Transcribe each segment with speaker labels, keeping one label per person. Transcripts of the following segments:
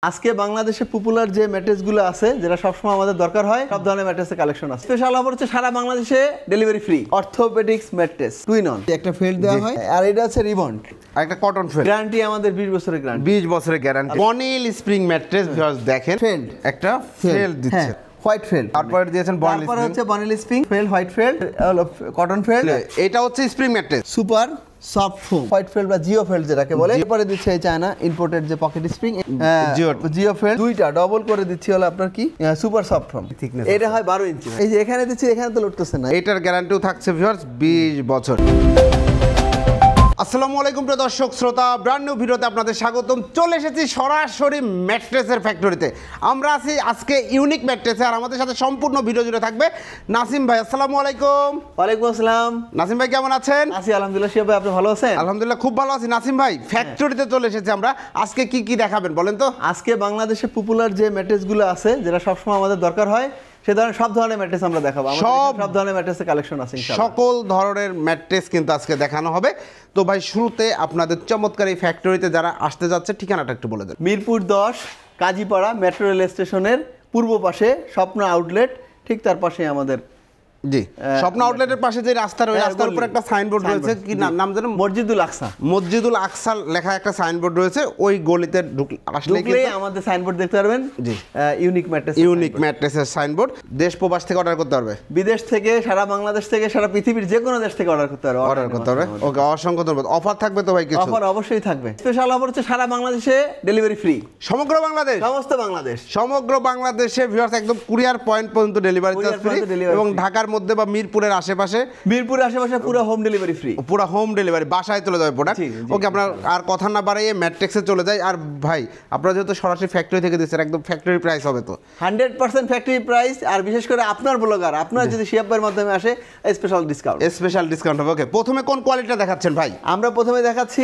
Speaker 1: আজকে বাংলাদেশে পপুলার যে ম্যাট্রেসগুলো আছে যেটা সবসময় আমাদের দরকার হয় সব ধরনের ম্যাট্রেসের কালেকশন আছে। স্পেশাল অফার হচ্ছে সারা বাংলাদেশে delivery free orthopaedics mattress twin on একটা ফেল্ড দেওয়া হয় আর এটা আছে রিবন্ড
Speaker 2: আর একটা কটন ফেল্ড
Speaker 1: গ্যারান্টি আমাদের 20 বছরের গ্যারান্টি
Speaker 2: 20 বছরের guarantee bonnell spring mattress viewers দেখেন
Speaker 1: ফেল্ড
Speaker 2: একটা ফেল্ড দিচ্ছে
Speaker 1: হোয়াইট ফেল্ড
Speaker 2: তারপরে দিয়েছেন বনিল
Speaker 1: তারপর হচ্ছে bonnell spring felt white felt cotton felt
Speaker 2: এটা হচ্ছে spring mattress
Speaker 1: super soft foam white felt বা জিও ফেল্ড যেটাকে বলে এরপরে দিচ্ছে এই চায়না ইম্পোর্টেড যে পকেট স্প্রিং জিও ফেল্ড দুইটা ডবল করে দিচ্ছি হলো আপনার কি সুপার সফট ফোম
Speaker 2: Thickness
Speaker 1: এটা হয় 12 ইঞ্চি এই যে এখানে দিচ্ছি এখানে তো লুটতেছে না
Speaker 2: এটার গ্যারান্টিও থাকছে ভিউয়ার্স 20 বছর। আসসালামু আলাইকুম প্রিয় দর্শক শ্রোতা, ব্র্যান্ড নিউ ভিডিওতে আপনাদের স্বাগতম। চলে এসেছি সরাসরি ম্যাট্রেসের ফ্যাক্টরিতে। আমরা আছি আজকে ইউনিক ম্যাট্রেসে, আর আমাদের সাথে সম্পূর্ণ ভিডিও জুড়ে থাকবে নাসিম ভাই। আসসালামু আলাইকুম।
Speaker 1: ওয়ালাইকুম আসসালাম।
Speaker 2: নাসিম ভাই কেমন আছেন?
Speaker 1: আছি আলহামদুলিল্লাহ। শিয়া ভাই আপনি ভালো আছেন?
Speaker 2: আলহামদুলিল্লাহ খুব ভালো আছি। নাসিম ভাই ফ্যাক্টরিতে চলে এসেছি আমরা, আজকে কি কি দেখাবেন বলেন তো?
Speaker 1: আজকে বাংলাদেশে পপুলার যে ম্যাট্রেসগুলো আছে যেটা সবসময় আমাদের দরকার হয় সে ধরনের সব ধরনের ম্যাট্রেস আমরা দেখাবো। সব ধরনের ম্যাট্রেসের কালেকশন আছে ইনশাআল্লাহ।
Speaker 2: সকল ধরনের ম্যাট্রেস কিন্তু আজকে দেখানো হবে। তো ভাই শুরুতে আপনাদের চমৎকার এই ফ্যাক্টরিতে যারা আসতে যাচ্ছে ঠিকানাটা একটু বলে দেন।
Speaker 1: মিরপুর 10 কাজীপাড়া মেট্রো রেল স্টেশনের পূর্ব পাশে স্বপ্ন আউটলেট, ঠিক তার পাশে আমাদের
Speaker 2: জি স্বপ্ন আউটলেটের পাশে যে রাস্তা রয়েছে রাস্তার উপর একটা সাইনবোর্ড রয়েছে, কি নাম জানেন?
Speaker 1: মসজিদুল আকসা।
Speaker 2: মসজিদুল আকসা লেখা একটা সাইনবোর্ড রয়েছে, ওই গলিতে আসলে
Speaker 1: কিন্তু আমাদের সাইনবোর্ড দেখতে পারবেন।
Speaker 2: জি
Speaker 1: ইউনিক ম্যাট্রেস,
Speaker 2: ইউনিক ম্যাট্রেসের সাইনবোর্ড। দেশ প্রবাস থেকে অর্ডার করতে পারবে,
Speaker 1: বিদেশ থেকে, সারা বাংলাদেশ থেকে, সারা পৃথিবীর যে কোনো দেশ থেকে অর্ডার করতে পারবে।
Speaker 2: ওকে, অসংখ্য ধন্যবাদ। অফার থাকবে তো ভাই? কিছু
Speaker 1: অফার অবশ্যই থাকবে। স্পেশাল অফার হচ্ছে সারা বাংলাদেশে ডেলিভারি ফ্রি,
Speaker 2: সমগ্র বাংলাদেশ, সমগ্র বাংলাদেশে ভিউয়ার্স একদম কুরিয়ার পয়েন্ট পর্যন্ত ডেলিভারি চার্জ ফ্রি, এবং ঢাকার মধ্যে বা মিরপুরের আশেপাশে
Speaker 1: পুরো হোম ডেলিভারি ফ্রি,
Speaker 2: পুরো হোম ডেলিভারি বাসায় চলে যাবে প্রোডাক্ট। ওকে, আপনার আর কথা না বাড়াইয়ে ম্যাট্রিক্সে চলে যায়। আর ভাই আপনারা যেহেতু সরাসরি ফ্যাক্টরি থেকে দিচ্ছেন, একদম ফ্যাক্টরি প্রাইস হবে তো
Speaker 1: 100% ফ্যাক্টরি প্রাইস। আর বিশেষ করে আপনার ব্লগার আপনার যদি শিয়াবের মাধ্যমে আসে স্পেশাল ডিসকাউন্ট হবে। ওকে, প্রথমে কোন কোয়ালিটিটা দেখাচ্ছেন ভাই? আমরা প্রথমে দেখাচ্ছি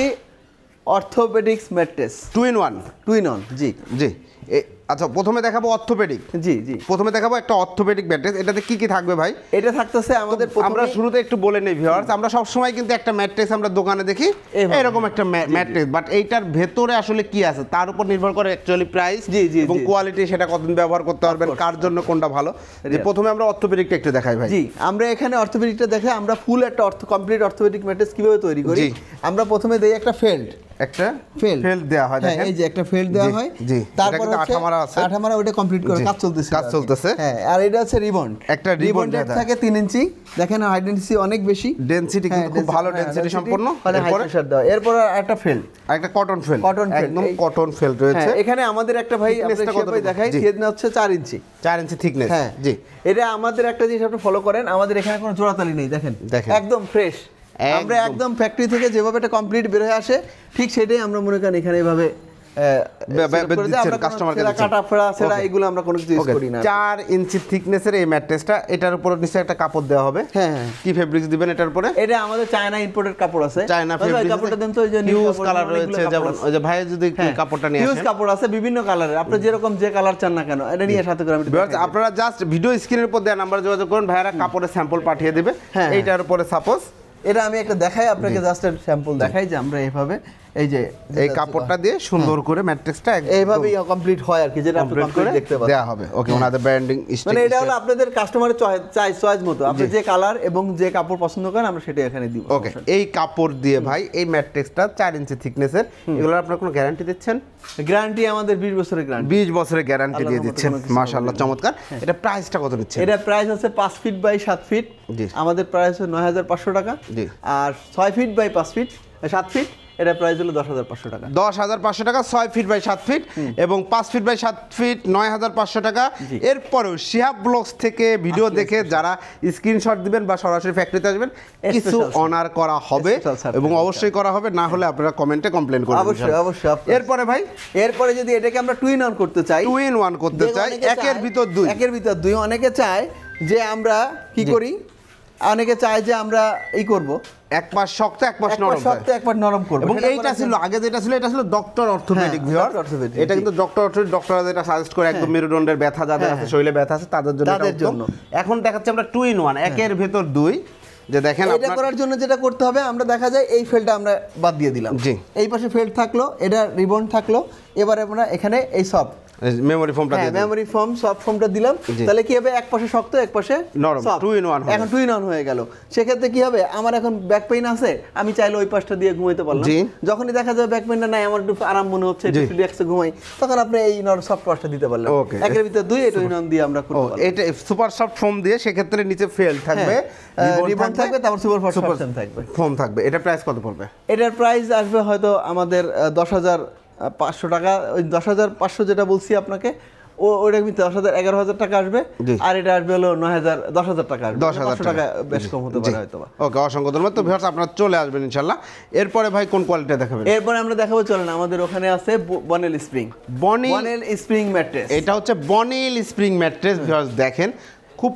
Speaker 1: অর্থোপেডিক্স ম্যাট্রেস
Speaker 2: টুইন অন।
Speaker 1: জি
Speaker 2: জি আচ্ছা, প্রথমে দেখাবো অর্থোপেডিক।
Speaker 1: জি
Speaker 2: প্রথমে দেখাবো একটা অর্থোপেডিক ম্যাট্রেস। এটাতে কি কি থাকবে ভাই?
Speaker 1: এটা থাকতেছে আমাদের
Speaker 2: আমরা শুরুতে একটু বলে নেই ভিউয়ার্স, আমরা সব সময় কিন্তু একটা ম্যাট্রেস আমরা দোকানে দেখি এরকম একটা ম্যাট্রেস, বাট এইটার ভেতরে আসলে কি আছে তার উপর নির্ভর করে অ্যাকচুয়ালি প্রাইস এবং কোয়ালিটি, সেটা কতদিন ব্যবহার করতে পারবেন, কার জন্য কোনটা ভালো। যে প্রথমে আমরা অর্থোপেডিকটা একটু দেখাই ভাই।
Speaker 1: জি, আমরা এখানে অর্থোপেডিকটা দেখে আমরা ফুল একটা কমপ্লিট অর্থোপেডিক ম্যাট্রেস কিভাবে তৈরি করি। আমরা প্রথমে দেই একটা ফেল্ড
Speaker 2: দেওয়া হয়, দেখেন
Speaker 1: এই যে একটা ফেল্ড দেওয়া হয়।
Speaker 2: জি,
Speaker 1: তারপর আঠা মারা ওটা কমপ্লিট করে কাজ চলতেছে। হ্যাঁ, আর এটা আছে রিবন্ড।
Speaker 2: একটা রিবন্ড
Speaker 1: থাকে 3 ইঞ্চি। দেখেন হাই ডেনসিটি অনেক বেশি,
Speaker 2: ডেনসিটি কিন্তু খুব ভালো ডেনসিটি সম্পন্ন।
Speaker 1: এরপর একটা ফেল্ড,
Speaker 2: একটা কটন ফেল্ড, একদম কটন ফেল্ড রয়েছে।
Speaker 1: এখানে আমাদের একটা ভাই আপনাদের দেখাই, থিকনেস হচ্ছে 4 ইঞ্চি থিকনেস। হ্যাঁ জি, এটা আমাদের একটা জিনিস আপনি ফলো করেন, আমাদের এখানে কোনো জোড়াতালি নেই। দেখেন একদম ফ্রেশ। আমরা একদম ফ্যাক্টরি থেকে যেভাবে এটা কমপ্লিট বের হয়ে আসে ঠিক সেটাই আমরা মনে করেন এখানে এইভাবে
Speaker 2: চার ইঞ্চি থিকনেসের এই ম্যাট্রেসটা, এটার উপর নিচে একটা কাপড় দেওয়া হবে।
Speaker 1: হ্যাঁ,
Speaker 2: কি ফেব্রিক্স দিবেন এটার উপরে?
Speaker 1: এটা আমাদের চায়না ইম্পোর্টেড কাপড় আছে।
Speaker 2: চায়না ফেব্রিক কাপড়টা দেন তো, ওই যে নিউজ কালার রয়েছে, যেমন ওই যে ভাই যদি কাপড়টা নিয়ে আসেন,
Speaker 1: নিউজ কাপড় আছে বিভিন্ন কালারের, আপনি যেরকম যে কালার চান না কেন এটা নিয়ে সাথে করে
Speaker 2: আপনারা জাস্ট ভিডিও স্ক্রিনের উপর দেওয়া নাম্বার যোগাযোগ করুন, ভাইরা কাপড়ের স্যাম্পল পাঠিয়ে দিবে। এইটার উপরে সাপোজ
Speaker 1: এটা আমি একটা দেখাই আপনাকে, জাস্ট স্যাম্পল দেখাই যে আমরা এইভাবে এই যে
Speaker 2: এই কাপড়টা দিয়ে সুন্দর করে ম্যাট্রিক্সটা
Speaker 1: এইভাবেই কমপ্লিট হয় আর কি, যেটা আপনি কমপ্লিট দেখতে পাবেন
Speaker 2: দেয়া হবে। ওকে, ওনাদের ব্র্যান্ডিং
Speaker 1: মানে এটা হলো আপনাদের কাস্টমারের চয়েস মতো, আপনি যে কালার এবং যে কাপড় পছন্দ করেন আমরা সেটা এখানে দিব।
Speaker 2: ওকে, এই কাপড় দিয়ে ভাই এই ম্যাট্রিক্সটা 4 ইঞ্চি থিকনেসের, এগুলোর আপনারা কোনো গ্যারান্টি দিচ্ছেন?
Speaker 1: গ্যারান্টি আমাদের 20 বছরের গ্যারান্টি,
Speaker 2: 20 বছরের গ্যারান্টি দিয়ে দিচ্ছেন। মাশাআল্লাহ, চমৎকার। এটা প্রাইসটা কত নিচ্ছে?
Speaker 1: এটা প্রাইস আছে 5 ফিট বাই 7 ফিট। আমাদের প্রাইস হচ্ছে 9500 টাকা। আর 6 ফিট বাই 5 ফিট 7 ফিট এটা প্রাইস হলো 10500 টাকা।
Speaker 2: 10500 টাকা 6 ফিট বাই 7 ফিট, এবং 5 ফিট বাই 7 ফিট 9500 টাকা। এরপরেও শিহাব ব্লগস থেকে ভিডিও দেখে যারা স্ক্রিনশট দিবেন বা সরাসরি ফ্যাক্টরিতে আসবেন কিছু অনার করা হবে, এবং অবশ্যই করা হবে, না হলে আপনারা কমেন্টে কমপ্লেন করবেন।
Speaker 1: অবশ্যই।
Speaker 2: এরপরে ভাই,
Speaker 1: এরপরে যদি এটাকে আমরা টুইন অন করতে চাই,
Speaker 2: একের ভিতর দুই,
Speaker 1: অনেকে চায় যে আমরা কি করি, অনেকে চায় যে আমরা এই করব,
Speaker 2: এক পাশ শক্ত এক পাশ
Speaker 1: নরম করব।
Speaker 2: এবং এইটা ছিল আগে যেটা ছিল এটা ছিল ডক্টর অর্থোপেডিক ভিউয়ার। এটা কিন্তু ডক্টররা যেটা সাজেস্ট করে একদম মেরুদণ্ডের ব্যথা যাদের আছে, শরীরে ব্যথা আছে তাদের জন্য। এখন দেখাচ্ছি আমরা 2 in 1, একের ভেতর দুই। যে দেখেন
Speaker 1: এটা করার জন্য যেটা করতে হবে, আমরা দেখা যায় এই ফেলটা আমরা বাদ দিয়ে দিলাম, এই পাশে ফেল্ড থাকলো, এটা রিবন থাকলো, এবারে আমরা এখানে এই সব
Speaker 2: মেমোরি ফোমটা দিয়ে
Speaker 1: মেমোরি ফোম সব ফোমটা দিলাম, তাহলে কি হবে এক পাশে শক্ত এক পাশে
Speaker 2: নরম, 2 in 1
Speaker 1: এখন 2 in 1 হয়ে গেল। সেক্ষেত্রে কি হবে, আমার এখন ব্যাক পেইন আছে, আমি চাইলে ওই পাশটা দিয়ে ঘুমাইতে পারলাম, যখনই দেখা যায় ব্যাক পেইনটা নাই, আমার একটু আরাম মনে হচ্ছে, একটু রিল্যাক্সে ঘুমাই, তখন আপনি এই সফট পাশটা দিতে পারলেন, একের ভিতরে দুই, এটা 2 in 1 দিয়ে আমরা করতে পারলাম।
Speaker 2: এটা সুপার সফট ফোম দিয়ে, সেক্ষেত্রে নিচে ফেল থাকবে,
Speaker 1: রিবন থাকবে, তারপর সুপার সফট থাকবে,
Speaker 2: ফোম থাকবে। এটা প্রাইস কত পড়বে?
Speaker 1: এটার প্রাইস আসবে হয়তো আমাদের 10,500 টাকা, ওই 10,500 যেটা বলছি আপনাকে, ওইটা কিন্তু 11,000 টাকা আসবে, আর এটা আসবে হলো 10,000 টাকা আসবে,
Speaker 2: 10,000
Speaker 1: টাকা বেশ কম হতে পারে হয়তো।
Speaker 2: ওকে, অসংখ্য ধন্যবাদ। তো ভিউয়ার্স আপনারা চলে আসবেন ইনশাআল্লাহ। এরপরে ভাই কোন কোয়ালিটি দেখাবেন?
Speaker 1: এরপরে আমরা দেখাবো, চলেন, আমাদের ওখানে আছে Bonnell spring, Bonnell spring mattress.
Speaker 2: এটা হচ্ছে বনেল স্প্রিং ম্যাট্রেস। ভিউয়ার্স দেখেন খুব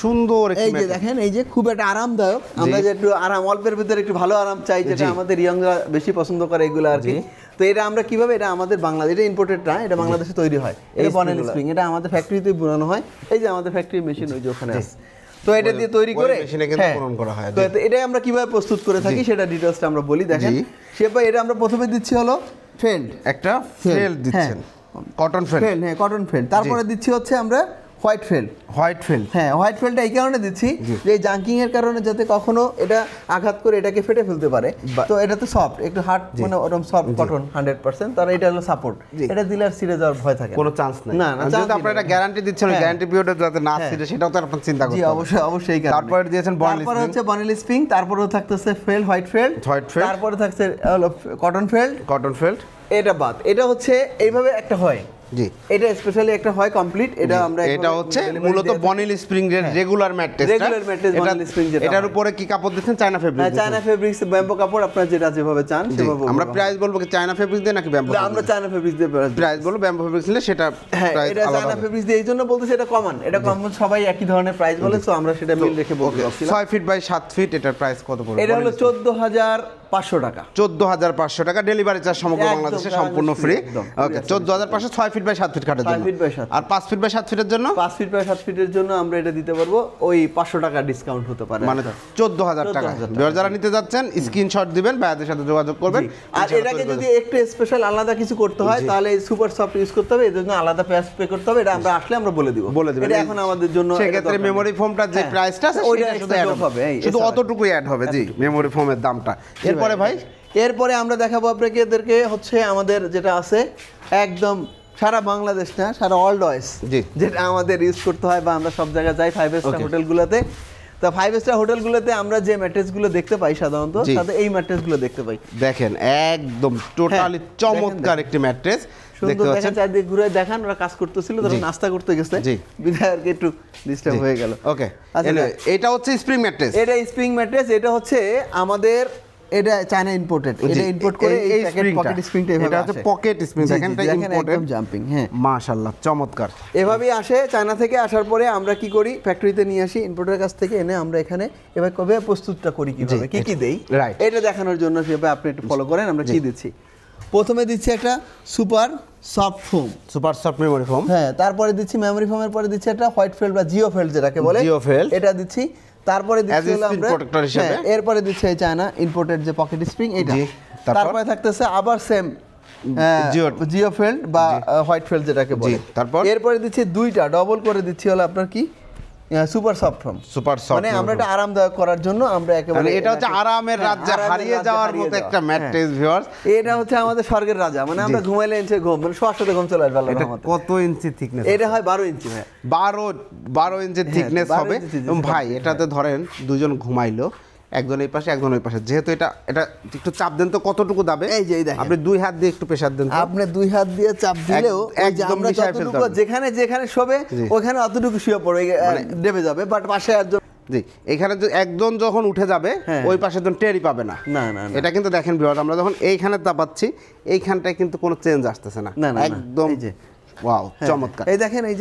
Speaker 2: সুন্দর,
Speaker 1: এই যে দেখেন, এই যে খুব একটা আরামদায়ক, আমরা যে একটু আরাম, অল্পের ভিতরে একটু ভালো আরাম চাই, যেটা আমাদের ইয়ংরা বেশি পছন্দ করে এগুলো আর কি। তো এটা আমরা কিভাবে, এটা আমাদের বাংলাদেশ, এটা ইম্পোর্টেড না, এটা বাংলাদেশে তৈরি হয়, এই বনেল স্প্রিং, এটা আমাদের ফ্যাক্টরিতে বানানো হয়, এই যে আমাদের ফ্যাক্টরি মেশিন ওই যে ওখানে আছে, তো এটা দিয়ে তৈরি করে
Speaker 2: মেশিনে কিন্তু পূরণ করা হয়।
Speaker 1: তো এটা আমরা কিভাবে প্রস্তুত করে থাকি সেটা ডিটেইলসটা আমরা বলি। দেখেন সেবা, এটা আমরা প্রথমে দিচ্ছি হলো ফেল্ড,
Speaker 2: একটা ফেল্ড দিচ্ছেন, কটন ফেল্ড,
Speaker 1: হ্যাঁ কটন ফেল্ড, তারপরে দিচ্ছি হচ্ছে আমরা হোয়াইট ফেল্ড, হ্যাঁ হোয়াইট ফেল্ডটা এই কারণে দিচ্ছি যে জাঙ্কিং এর কারণে যাতে কখনো এটা আঘাত করে এটাকে ফেটে ফেলতে পারে, তো এটা তো সফট, একটু হার্ড, মানে ওরকম সফট কটন 100%, তার এটা হলো সাপোর্ট, এটা দিলে আর ছিঁড়ে যাওয়ার ভয় থাকে
Speaker 2: কোনো চান্স নাই।
Speaker 1: না,
Speaker 2: যেহেতু আপনারা এটা গ্যারান্টি দিচ্ছেন, ওই গ্যারান্টি পিরিয়ডে যাতে না ছিঁড়ে সেটাও তো আপনারা চিন্তা করতে হবে।
Speaker 1: জি অবশ্যই।
Speaker 2: তারপরে দিয়েছেন বনেল,
Speaker 1: তারপরে হচ্ছে বনেল স্প্রিং, তারপরেও থাকতেছে ফেল্ড, হোয়াইট ফেল্ড, তারপরে থাকছে হলো কটন ফেল্ড, এটা বাদ, এটা হচ্ছে এইভাবে একটা হয়, জি এটা স্পেশালি একটা হয় কমপ্লিট, এটা আমরা
Speaker 2: এটা হচ্ছে মূলত বনেল স্প্রিং এর রেগুলার ম্যাট্রেস,
Speaker 1: বনেল স্প্রিং, যেটা
Speaker 2: এটার উপরে কি কাপড় দিচ্ছেন? China fabric,
Speaker 1: China fabrics, bamboo কাপড়, আপনারা যেটা যেভাবে চান সেভাবে।
Speaker 2: আমরা প্রাইস বলবো কি চায়না ফেব্রিক দিয়ে নাকি ব্যাম্বো?
Speaker 1: আমরা চায়না ফেব্রিক্স দিয়ে
Speaker 2: প্রাইস বলবো, ব্যাম্বো ফেব্রিক্স নিলে সেটা প্রাইস
Speaker 1: আলাদা। এটা চায়না ফেব্রিক্স দিয়ে এইজন্য বলতেছি, এটা কমন, সবাই একই ধরনের প্রাইস বলে, সো আমরা সেটা মিল রেখে বলতে পারছি।
Speaker 2: 6 ফিট বাই 7 ফিট, এটার প্রাইস কত পড়বে?
Speaker 1: এটা হলো 14,500 টাকা,
Speaker 2: 14,500 টাকা, ডেলিভারি চার্জ সমগ্র বাংলাদেশে সম্পূর্ণ free. Okay, 14,500, 6 feet by 7 feet কাটার জন্য। আর 5 ফিট বাই 7 ফিটের জন্য, 5 ফিট বাই 7 ফিটের জন্য আমরা এটা দিতে পারবো ওই 500 টাকা ডিসকাউন্ট হতে পারে, মানে 14,000 টাকা। যারা নিতে যাচ্ছেন স্ক্রিনশট দিবেন, ভাইয়াদের সাথে যোগাযোগ করবেন।
Speaker 1: আর এটাকে যদি একটু স্পেশাল আলাদা কিছু করতে হয়, তাহলে সুপার সফট ইউজ করতে হবে, এর জন্য আলাদা প্রাইস পে করতে হবে, এটা আমরা আসলে আমরা বলে দিব। এটা এখন আমাদের জন্য,
Speaker 2: সেক্ষেত্রে মেমোরি ফোমটা যে প্রাইসটা আছে ওইটা শুধু অ্যাড হবে, শুধু অতটুকুই অ্যাড হবে, জি মেমোরি ফোমের দামটা। এরপরে ভাই,
Speaker 1: এরপরে আমরা দেখাবো আপনাদেরকে হচ্ছে আমাদের যেটা আছে একদম সারা বাংলাদেশ না, সারা ওয়ার্ল্ড ওয়াইজ, যেটা আমাদের ইউজ করতে হয়, বা আমরা সব জায়গায় যাই 5 স্টার হোটেলগুলোতে, তো 5 স্টার হোটেলগুলোতে আমরা যে ম্যাট্রেসগুলো দেখতে পাই সাধারণত, সাথে এই ম্যাট্রেসগুলো দেখতে পাই।
Speaker 2: দেখেন একদম টোটালি চমৎকার একটি ম্যাট্রেস, দেখতে পাচ্ছেন,
Speaker 1: চারদিকে ঘুরে দেখান, ওরা কাজ করতেছিল, তখন নাস্তা করতে গেছে, বিধায়ক একটু ডিস্টার্ব হয়ে গেল।
Speaker 2: ওকে, এটা হচ্ছে স্প্রিং ম্যাট্রেস,
Speaker 1: এটা স্প্রিং ম্যাট্রেস, এটা হচ্ছে আমাদের, এটা চায়না ইম্পোর্টেড, এটা ইম্পোর্ট করে এই পকেট স্প্রিংটা,
Speaker 2: এটা হচ্ছে পকেট স্প্রিং, দেখেন এটা ইম্পোর্টেড,
Speaker 1: একদম জাম্পিং, হ্যাঁ
Speaker 2: মাশাআল্লাহ চমৎকার।
Speaker 1: এভাবেই আসে চায়না থেকে, আসার পরে আমরা কি করি, ফ্যাক্টরিতে নিয়ে আসি, ইম্পোর্টের কাছ থেকে এনে আমরা এখানে এবার কবে প্রস্তুতটা করি, কিভাবে কি দেই, এটা দেখানোর জন্য সেভাবে আপনি একটু ফলো করেন। আমরা কি দিচ্ছি, প্রথমে দিচ্ছি একটা super soft foam,
Speaker 2: super soft memory foam,
Speaker 1: হ্যাঁ, তারপরে দিচ্ছি মেমোরি ফোমের পরে দিচ্ছি একটা হোয়াইট ফেল্ড বা জিও ফেল্ড যেটাকে বলে, এটা দিচ্ছি, তারপরে দিচ্ছি আমরা এরপরে দিচ্ছি এই চায়না ইম্পোর্টেড যে পকেট স্প্রিং, এটা, তারপরে থাকতেছে আবার সেম জিও ফেল্ড বা হোয়াইট ফেল্ড যেটাকে বলে, তারপর এরপরে দিচ্ছি দুইটা ডবল করে দিচ্ছি হলো আপনার কি সুপার সফট ফোম, মানে আমরা এটা আরামদায়ক করার জন্য আমরা একেবারে,
Speaker 2: এটা হচ্ছে আরামের রাজ্যে হারিয়ে যাওয়ার মতো একটা ম্যাট্রেস ভিউয়ার্স,
Speaker 1: এটা হচ্ছে আমাদের স্বর্গের রাজা, মানে আমরা ঘুমাইলে ইঞ্চি ঘুম, মানে শোয়ার ঘুম চলে আসবে।
Speaker 2: এটা কত ইঞ্চি থিকনেস?
Speaker 1: এটা হয় 12 ইঞ্চি, ভাই
Speaker 2: 12 ইঞ্চি থিকনেস হবে। ভাই এটাতে ধরেন দুজন ঘুমাইলো, একজন এই পাশে একজন ওই পাশে, যেহেতু এটা একটু চাপ দেন তো কতটুকু দাবে,
Speaker 1: এই যে
Speaker 2: আপনি 2 হাত দিয়ে একটু প্রেসার দেন,
Speaker 1: আপনি 2 হাত দিয়ে চাপ দিলেও একদম যতটুকু যেখানে শোবে ওখানে অতটুকু শুয়ে পড়বে, দেবে যাবে, বাট পাশে একজন,
Speaker 2: জি এখানে একজন যখন উঠে যাবে ওই পাশের জন টেরই পাবে না। এটা কিন্তু দেখেন ভিউয়ার্স, আমরা যখন এইখানে চাপাচ্ছি এইখানটায় কিন্তু কোনো চেঞ্জ আসতেছে না, একদম ওয়াও চমৎকার।
Speaker 1: এই দেখেন, এই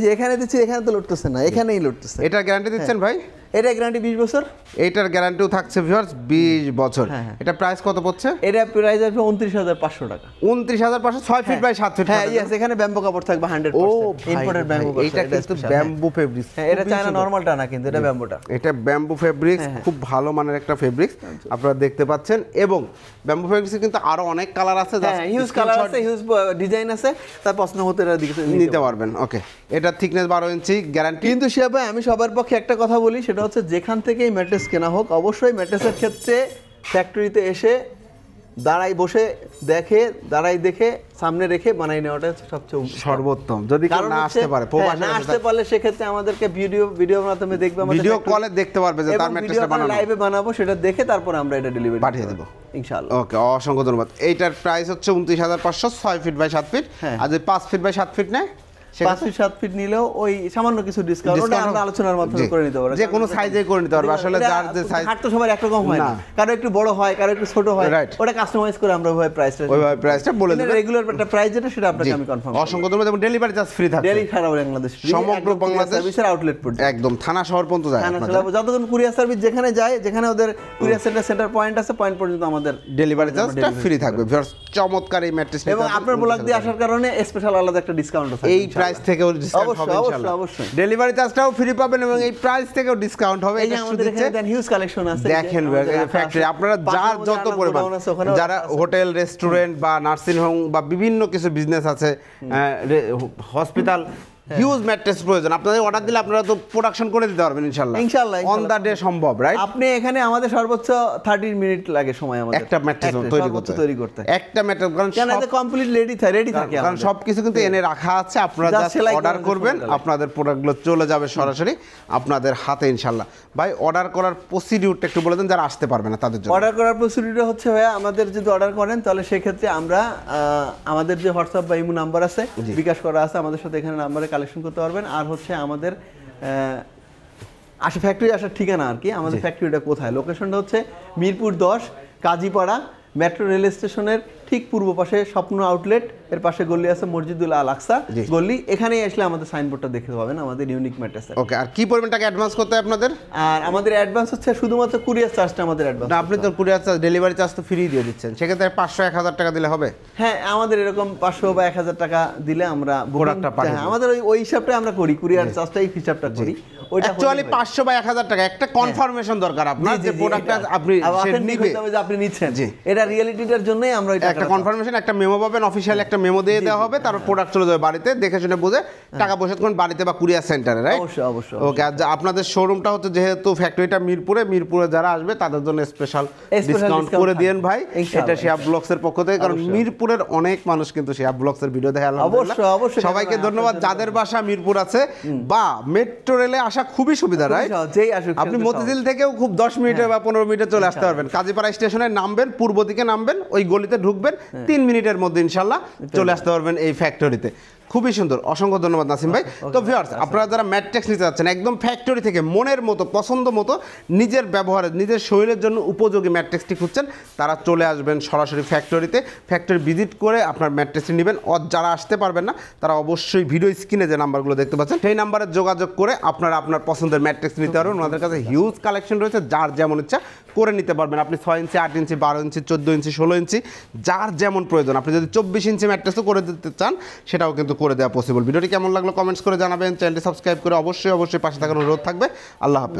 Speaker 1: যে এখানে দিচ্ছি, এখানে তো লড়তেছে না, এখানেই লড়তেছে।
Speaker 2: এটা গ্যারান্টি দিচ্ছেন ভাই?
Speaker 1: এটা গ্যারান্টি 20 বছর।
Speaker 2: এইটার গ্যারান্টিও থাকছে ভিউয়ার্স 20 বছর। এটা প্রাইস কত পড়ছে?
Speaker 1: এটা প্রাইস আসবে 29500 টাকা।
Speaker 2: 29500 6 ফিট বাই 7 ফিট।
Speaker 1: হ্যাঁ ইয়েস, এখানে ব্যাম্বু কাপড় থাকবে 100%। ইম্পোর্টেড ব্যাম্বু কাপড়।
Speaker 2: এটা কিন্তু ব্যাম্বু ফেব্রিক্স।
Speaker 1: হ্যাঁ, এটা চায়না নরমালটা না, কিন্তু এটা ব্যাম্বুটা।
Speaker 2: এটা ব্যাম্বু ফেব্রিক্স, খুব ভালো মানের একটা ফেব্রিক্স আপনারা দেখতে পাচ্ছেন। এবং ব্যাম্বু ফেব্রিক্সে কিন্তু আরো অনেক কালার আছে,
Speaker 1: হ্যাঁ হিউজ কালার আছে, হিউজ ডিজাইন আছে, তার পছন্দ মতো এটা
Speaker 2: নিতে পারবেন। ওকে, এটা থিকনেস 12 ইঞ্চি গ্যারান্টি।
Speaker 1: কিন্তু শিয়া ভাই আমি সবার পক্ষে একটা কথা বলি, সেটা হচ্ছে যেখান থেকেই ম্যাট্রেস কেনা হোক, অবশ্যই ম্যাট্রেসের ক্ষেত্রে ফ্যাক্টরিতে এসে বসে দেখে সামনে রেখে বানাই নেওয়াটা হচ্ছে সবচেয়ে
Speaker 2: সর্বোত্তম। যদি কেউ না আসতে পারে,
Speaker 1: না আসতে পারলে সেক্ষেত্রে আমাদেরকে ভিডিও মাধ্যমে দেখবে,
Speaker 2: ভিডিও কলে দেখতে পারবে যে তার ম্যাট্রেসটা বানানো,
Speaker 1: লাইভে বানাবো, সেটা দেখে তারপর আমরা এটা ডেলিভারি
Speaker 2: পাঠিয়ে দেব
Speaker 1: ইনশাআল্লাহ।
Speaker 2: ওকে, অসংখ্য ধন্যবাদ। এইটার প্রাইস হচ্ছে 29500, 6 ফিট বাই 7 ফিট। আর যদি 5 ফিট বাই 7 ফিট নেয়,
Speaker 1: 5 ফিট 7 ফিট নিলেও ওই সামান্য কিছু ডিসকাউন্ট, ওটা আমরা আলোচনার মাধ্যমে করে নিতে পারবো,
Speaker 2: যে কোনো সাইজে করে নিতে পারবে। আসলে যার যে সাইজ,
Speaker 1: হাত তো সবার একরকম হয় না, কারো একটু বড় হয়, কারো একটু ছোট হয়, ওটা কাস্টমাইজ করে আমরা ওইভাবে প্রাইসটা বলে দেব। রেগুলার একটা প্রাইস যেটা, সেটা আপনাকে আমি কনফার্ম।
Speaker 2: অসংখ্য ধন্যবাদ। এবং ডেলিভারি চার্জ ফ্রি থাকবে,
Speaker 1: ডেলিভারি সারা বাংলাদেশ,
Speaker 2: সমগ্র বাংলাদেশ
Speaker 1: সার্ভিসের আউটলেট পর্যন্ত,
Speaker 2: একদম থানা শহর পর্যন্ত যায়।
Speaker 1: যতক্ষণ কুরিয়ার সার্ভিস যেখানে যায়, যেখানে ওদের কুরিয়ার সেন্টার পয়েন্ট আছে, পয়েন্ট পর্যন্ত আমাদের
Speaker 2: ডেলিভারি চার্জটা ফ্রি থাকবে। চমৎকার এই ম্যাট্রেস,
Speaker 1: এবং আপনার ব্লগ দিয়ে আসার কারণে স্পেশাল আলাদা একটা ডিসকাউন্ট আছে,
Speaker 2: এই প্রাইস থেকেও ডিসকাউন্ট হবে ইনশাআল্লাহ।
Speaker 1: অবশ্যই
Speaker 2: ডেলিভারি চার্জটাও ফ্রি পাবেন এবং এই প্রাইস থেকেও ডিসকাউন্ট হবে।
Speaker 1: এই যে আমাদের এখানে হিউজ কালেকশন আছে,
Speaker 2: দেখেন ফ্যাক্টরি, আপনারা যার যত পরিমাণ, যারা হোটেল, রেস্টুরেন্ট বা নার্সিং হোম বা বিভিন্ন কিছু বিজনেস আছে, হসপিটাল, হিউজ ম্যাট্রেস প্রয়োজন, আপনাদের অর্ডার দিলে আপনারা তো প্রোডাকশন করে দিতে পারবেন ইনশাআল্লাহ। অন দা ডে সম্ভব, রাইট?
Speaker 1: আপনি এখানে আমাদের সর্বোচ্চ 30 মিনিট লাগে সময় আমাদের
Speaker 2: একটা ম্যাট্রেস তৈরি করতে। একটা ম্যাট্রেস, কারণ
Speaker 1: এটা কমপ্লিট রেডি থাকে,
Speaker 2: কারণ সবকিছু কিন্তু এনে রাখা আছে, আপনারা জাস্ট অর্ডার করবেন, আপনাদের প্রোডাক্টগুলো চলে যাবে সরাসরি আপনাদের হাতে ইনশাআল্লাহ। ভাই, অর্ডার করার প্রসিডিউরটা একটু বলে দেন যারা আসতে পারবে না তাদের জন্য।
Speaker 1: অর্ডার করার প্রসিডিউরটা হচ্ছে ভাই, আমাদের যদি অর্ডার করেন তাহলে সেক্ষেত্রে আমরা আমাদের যে হোয়াটসঅ্যাপ বা ইমো নাম্বার আছে, বিকাশ করা আছে, আমাদের সাথে এখানে নাম্বারে কালেকশন করতে পারবেন। আর হচ্ছে আমাদের ফ্যাক্টরি আসার ঠিকানা আর কি, আমাদের ফ্যাক্টরিটা কোথায়, লোকেশনটা হচ্ছে মিরপুর 10 কাজীপাড়া মেট্রো রেল স্টেশনের ঠিক পূর্ব পাশে স্বপ্ন আউটলেট, এর পাশে গলি আছে মসজিদুল আল আকসা গলি, এখানেই আসলে আমাদের সাইনবোর্ডটা দেখতে পাবেন, আমাদের ইউনিক ম্যাট্রেস।
Speaker 2: ওকে, আর কি পরিমাণ টাকা অ্যাডভান্স করতে হয় আপনাদের?
Speaker 1: আর আমাদের অ্যাডভান্স হচ্ছে শুধুমাত্র কুরিয়ার চার্জটা আমাদের অ্যাডভান্স।
Speaker 2: আপনি তো কুরিয়ার চার্জ, ডেলিভারি চার্জ তো ফ্রি দিয়ে দিচ্ছেন, সেক্ষেত্রে 500-1000 টাকা দিলে হবে?
Speaker 1: হ্যাঁ, আমাদের এরকম 500 বা 1000 টাকা দিলে আমরা প্রোডাক্টটা পাই। আমাদের ওই হিসাবটা আমরা করি, কুরিয়ার চার্জটাই হিসাবটা করি। ওইটা
Speaker 2: অ্যাকচুয়ালি 500 বা 1000 টাকা, একটা কনফার্মেশন দরকার আপনার যে প্রোডাক্টটা আপনি
Speaker 1: নিচ্ছেন, এটা রিয়েলিটিটার জন্যই আমরা
Speaker 2: একটা কনফার্মেশন, একটা মেমো পাবেন, অফিশিয়াল একটা মেমো দিয়ে দেওয়া হবে, তারপর প্রোডাক্ট চলে যাবে বাড়িতে, দেখে শুনে বুঝে টাকা পয়সা করুন বাড়িতে বা কুরিয়ার সেন্টারে, রাইট?
Speaker 1: অবশ্যই।
Speaker 2: ওকে, আর আপনাদের শোরুমটা হচ্ছে যেহেতু ফ্যাক্টরিটা মিরপুরে যারা আসবে তাদের জন্য স্পেশাল ডিসকাউন্ট করে দিয়েন ভাই, এটা শিহাব ব্লগস এর পক্ষ থেকে, কারণ মিরপুরের অনেক মানুষ কিন্তু শিহাব ব্লগস এর ভিডিও দেখে।
Speaker 1: অবশ্যই
Speaker 2: সবাইকে ধন্যবাদ যাদের বাসা মিরপুর আছে বা মেট্রো রেলে আসা খুবই সুবিধা, রাইট? আপনি মতিঝিল থেকেও খুব 10 মিনিটে বা 15 মিনিটে চলে আসতে পারবেন। কাজীপাড়া স্টেশনে নামবেন, পূর্ব দিকে নামবেন, ওই গলিতে ঢুকবেন, 3 মিনিটের মধ্যে ইনশাআল্লাহ চলে আসতে পারবেন এই ফ্যাক্টরিতে। খুবই সুন্দর, অসংখ্য ধন্যবাদ নাসিম ভাই। তো ভিউয়ার্স, আপনারা যারা ম্যাট্রেক্স নিতে যাচ্ছেন একদম ফ্যাক্টরি থেকে মনের মতো পছন্দ মতো নিজের ব্যবহারের, নিজের শরীরের জন্য উপযোগী ম্যাট্রেক্সটি খুঁজছেন, তারা চলে আসবেন সরাসরি ফ্যাক্টরিতে, ফ্যাক্টরি ভিজিট করে আপনার ম্যাট্রেসটি নেবেন। যারা আসতে পারবেন না তারা অবশ্যই ভিডিও স্ক্রিনে যে নাম্বারগুলো দেখতে পাচ্ছেন সেই নাম্বারে যোগাযোগ করে আপনারা আপনার পছন্দের ম্যাট্রেক্স নিতে পারবেন। ওনাদের কাছে হিউজ কালেকশন রয়েছে, যার যেমন ইচ্ছা করে নিতে পারবেন। আপনি 6 ইঞ্চি, 8 ইঞ্চি, 12 ইঞ্চি, 14 ইঞ্চি, 16 ইঞ্চি, যার যেমন প্রয়োজন। আপনি যদি 24 ইঞ্চি ম্যাট্রেসও করে দিতে চান সেটাও কিন্তু করে দেওয়া পসিবল। ভিডিওটি কেমন লাগলো কমেন্টস করে জানাবেন, চ্যানেলটি সাবস্ক্রাইব করে অবশ্যই পাশে থাকার অনুরোধ থাকবে। আল্লাহ হাফেজ।